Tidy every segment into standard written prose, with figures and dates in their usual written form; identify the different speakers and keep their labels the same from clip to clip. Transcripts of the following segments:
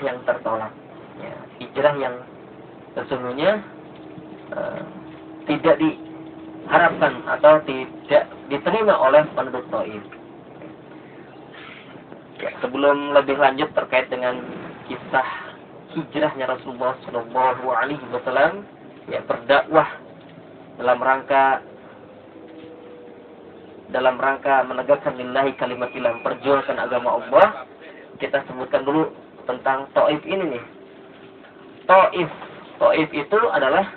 Speaker 1: yang tertolak. Ya, hijrah yang sesungguhnya tidak diharapkan atau tidak diterima oleh penduduk Taif. Ya, sebelum lebih lanjut terkait dengan kisah hijrahnya Rasulullah Shallallahu Alaihi Wasallam, ya, berdakwah dalam rangka menegakkan lillahi kalimatillah, perjuangkan agama Allah, kita sebutkan dulu tentang Taif ini nih. Taif itu adalah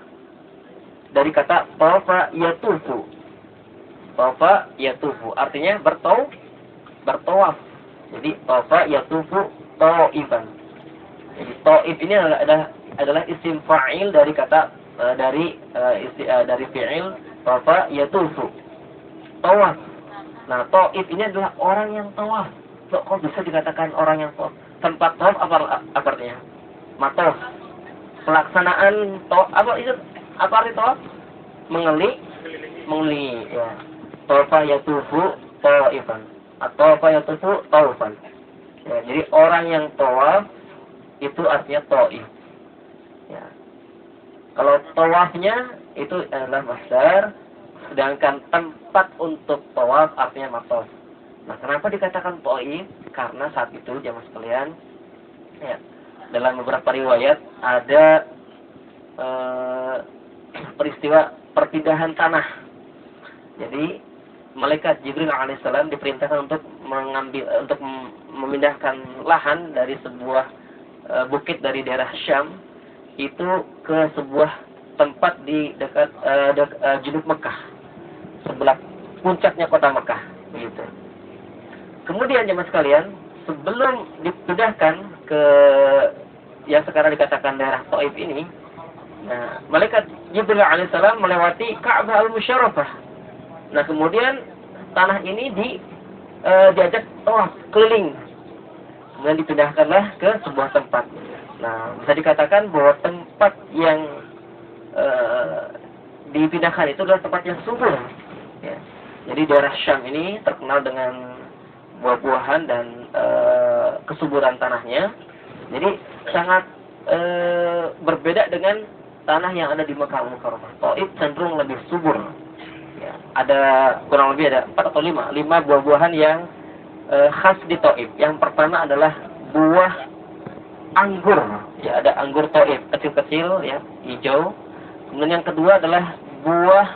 Speaker 1: dari kata tawafa yatufu. Tawafa yatufu artinya bertawaf. Jadi tawafa yatufu taifan. Jadi taif ini adalah isim fa'il dari kata dari fi'il tawafa yatufu. Tawaf. Nah, taif ini adalah orang yang tawaf. Kok bisa dikatakan orang yang tawaf? Tempat tawaf apa artinya? Matof. Pelaksanaan tawaf apa arti tawaf? Mengelilingi, ya. Tawafa yatufu taifan atau tawafa yatufu taufan. Ya, jadi orang yang tawaf itu artinya taif. Ya. Kalau tawafnya itu adalah masdar, sedangkan tempat untuk tawaf artinya matof. Nah, kenapa dikatakan taif? Karena saat itu jamaah sekalian, ya, dalam beberapa riwayat ada peristiwa perpindahan tanah. Jadi malaikat Jibril alaihissalam diperintahkan untuk memindahkan lahan dari sebuah bukit dari daerah Syam itu ke sebuah tempat di dekat junub Mekah, sebelah puncaknya kota Mekah, begitu. Kemudian jemaah sekalian, sebelum dipindahkan ke yang sekarang dikatakan daerah Taif ini, nah, malaikat Jibril alaihissalam melewati Ka'bah al-Musyarrafah. Nah, kemudian tanah ini diajak tawaf keliling. Kemudian dipindahkanlah ke sebuah tempat. Nah, bisa dikatakan bahwa tempat yang dipindahkan itu adalah tempat yang subur. Ya. Jadi daerah Syam ini terkenal dengan buah-buahan dan kesuburan tanahnya. Jadi sangat berbeda dengan tanah yang ada di Mekah Al-Mukarramah. Taif cenderung lebih subur. Ya, ada kurang lebih ada 4 atau 5 buah-buahan yang khas di Taif. Yang pertama adalah buah anggur. Ya, ada anggur Taif kecil-kecil, ya, hijau. Kemudian yang kedua adalah buah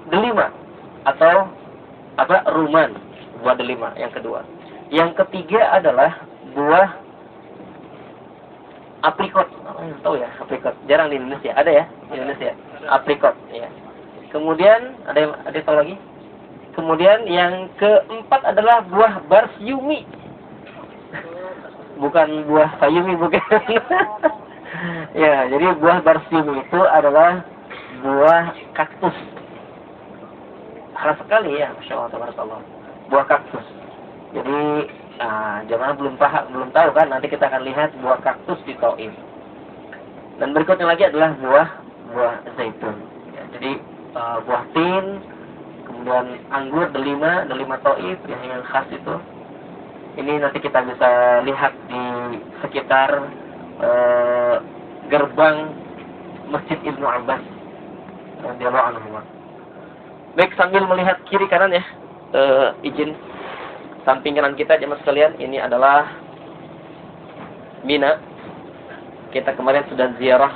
Speaker 1: delima atau ruman, buah delima yang kedua. Yang ketiga adalah buah aprikot. Tahu ya, aprikot. Jarang di Indonesia. Ada ya di Indonesia. Aprikot, ya. Kemudian ada yang tahu lagi? Kemudian yang keempat adalah buah barsyumi. Bukan buah fayumi, bukan. Ya, jadi buah barsyumi itu adalah buah kaktus. Khas sekali ya, Masya Allah, tabarakallah. Buah kaktus. Jadi, jamaah belum tahu kan, nanti kita akan lihat buah kaktus di Taif. Dan berikutnya lagi adalah buah zaitun. Ya, jadi, buah tin, kemudian anggur, delima Taif, yang khas itu. Ini nanti kita bisa lihat di sekitar gerbang Masjid Ibnu Abbas radhiyallahu anhu. Baik, sambil melihat kiri kanan ya, izin samping kanan kita jemaah sekalian, ini adalah Mina. Kita kemarin sudah ziarah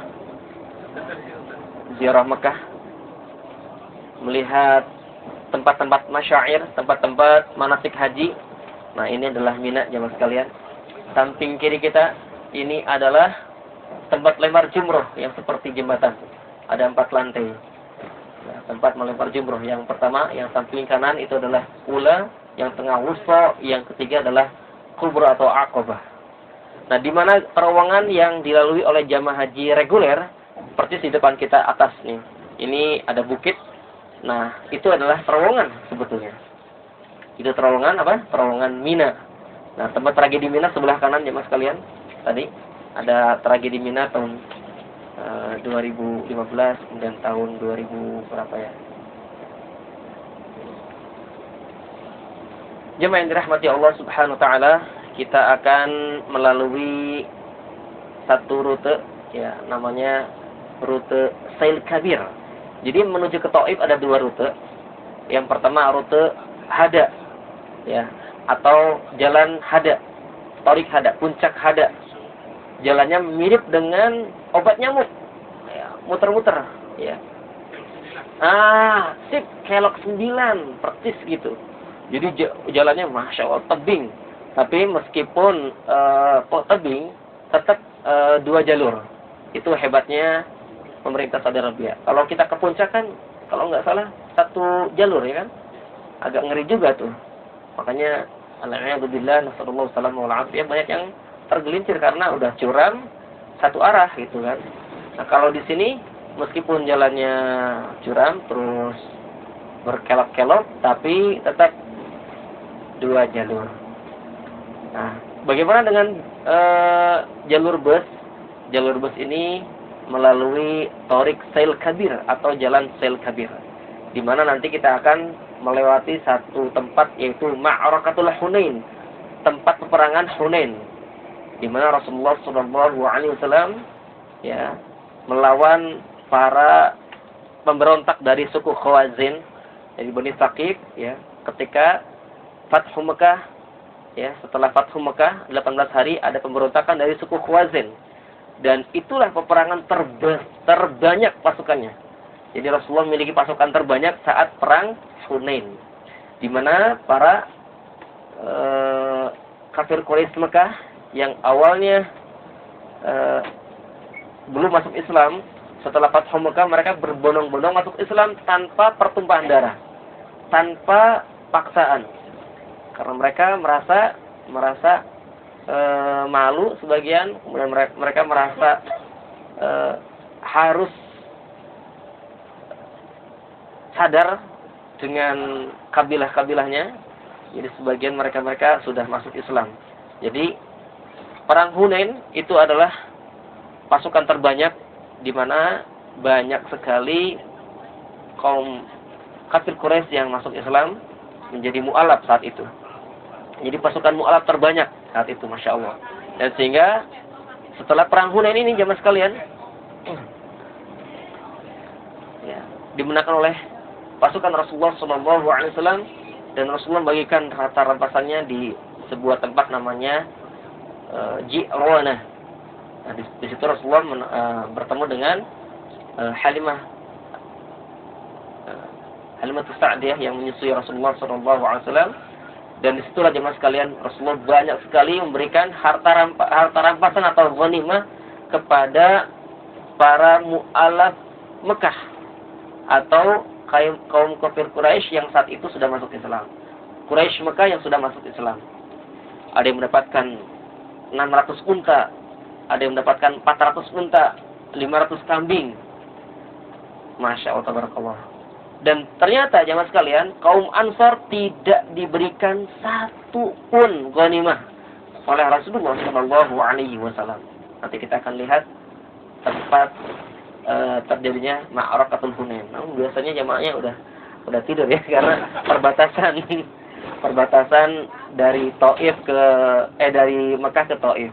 Speaker 1: Mekah, melihat tempat-tempat masyair, tempat-tempat manasik haji. Nah, ini adalah Mina jemaah sekalian. Samping kiri kita ini adalah tempat lempar jumroh yang seperti jembatan. Ada 4 lantai. Nah, tempat melempar jumroh. Yang pertama, yang samping kanan itu adalah Ula, yang tengah Wusta, yang ketiga adalah Kubra atau Aqabah. Nah, di mana terowongan yang dilalui oleh jamaah haji reguler, persis di depan kita atas nih. Ini ada bukit. Nah, itu adalah terowongan sebetulnya. Itu terowongan apa? Terowongan Mina. Nah, tempat tragedi Mina sebelah kanan jemaah sekalian. Tadi ada tragedi Mina tahun 2015 dan tahun 2000 berapa ya? Jemaah yang dirahmati Allah Subhanahu wa taala, kita akan melalui satu rute, ya, namanya rute Sail Kabir. Jadi menuju ke Taif ada dua rute. Yang pertama rute Hada, ya, atau jalan Hada, Torik Hada, puncak Hada. Jalannya mirip dengan obat nyamuk, ya, muter-muter, ya. Sip, kelok 9, persis gitu. Jadi jalannya Masya Allah tebing. Tapi meskipun tebing, tetap dua jalur. Itu hebatnya pemerintah Saudi Arabia. Kalau kita ke puncak kan, kalau nggak salah, satu jalur, ya kan? Agak ngeri juga tuh. Makanya, alhamdulillah, nasallallahu salamah wal afiyah, banyak yang tergelincir karena udah curam satu arah gitu kan. Nah, kalau di sini meskipun jalannya curam terus berkelok-kelok, tapi tetap dua jalur. Nah, bagaimana dengan jalur bus? Jalur bus ini melalui Torik Sail Kabir atau jalan Sail Kabir, di mana nanti kita akan melewati satu tempat, yaitu Ma'rakatul Hunain, tempat peperangan Hunain, di mana Rasulullah SAW, ya, melawan para pemberontak dari suku Khawazin, dari Bani Saqif, ya, ketika Fathu Mekah, ya, setelah Fathu Mekah 18 hari ada pemberontakan dari suku Khawazin, dan itulah peperangan terbanyak pasukannya. Jadi Rasulullah memiliki pasukan terbanyak saat perang Hunain, di mana para kafir Quraisy Mekah yang awalnya belum masuk Islam, setelah Fathu Mekah mereka berbondong-bondong masuk Islam tanpa pertumpahan darah, tanpa paksaan, karena mereka merasa malu sebagian, kemudian mereka merasa harus sadar dengan kabilah-kabilahnya. Jadi sebagian mereka sudah masuk Islam. Jadi perang Hunain itu adalah pasukan terbanyak, di mana banyak sekali kaum kafir Quraisy yang masuk Islam menjadi mu'alaf saat itu. Jadi pasukan mu'alaf terbanyak saat itu, Masya Allah. Dan sehingga setelah perang Hunain ini, jamaah sekalian, ya, dimenangkan oleh pasukan Rasulullah SAW, dan Rasulullah membagikan harta rampasannya di sebuah tempat namanya Ji'ranah. Nah, di situ Rasulullah bertemu dengan Halimah Sa'diyah yang menyusui Rasulullah SAW, dan disitulah jemaah sekalian Rasulullah banyak sekali memberikan harta rampasan atau ghanimah kepada para mu'alaf Mekah atau kaum kafir Quraisy yang saat itu sudah masuk Islam. Quraisy Mekah yang sudah masuk Islam. Ada yang mendapatkan 600 unta, ada yang mendapatkan 400 unta, 500 kambing. Masya Allah, tabarakallah. Dan ternyata jemaah sekalian, kaum Ansar tidak diberikan satu pun ghanimah oleh Rasulullah SAW. Nanti kita akan lihat tempat terjadinya Ma'rakatul Hunain. Namun biasanya jemaahnya udah tidur ya, karena perbatasan dari Taif dari Mekah ke Taif.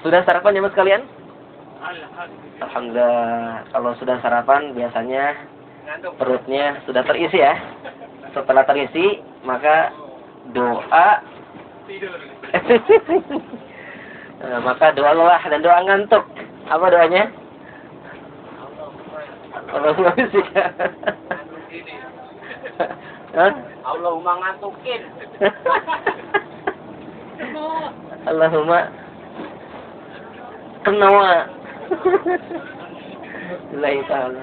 Speaker 1: Sudah sarapan jemaah sekalian? Alhamdulillah. Kalau sudah sarapan biasanya perutnya sudah terisi ya. Setelah terisi maka doa tidur. Maka doa lelah dan doa ngantuk. Apa doanya? Allahumma bisika.
Speaker 2: Allahumma ngantukin.
Speaker 1: Allahumma kenawa. Lillahi ta'ala.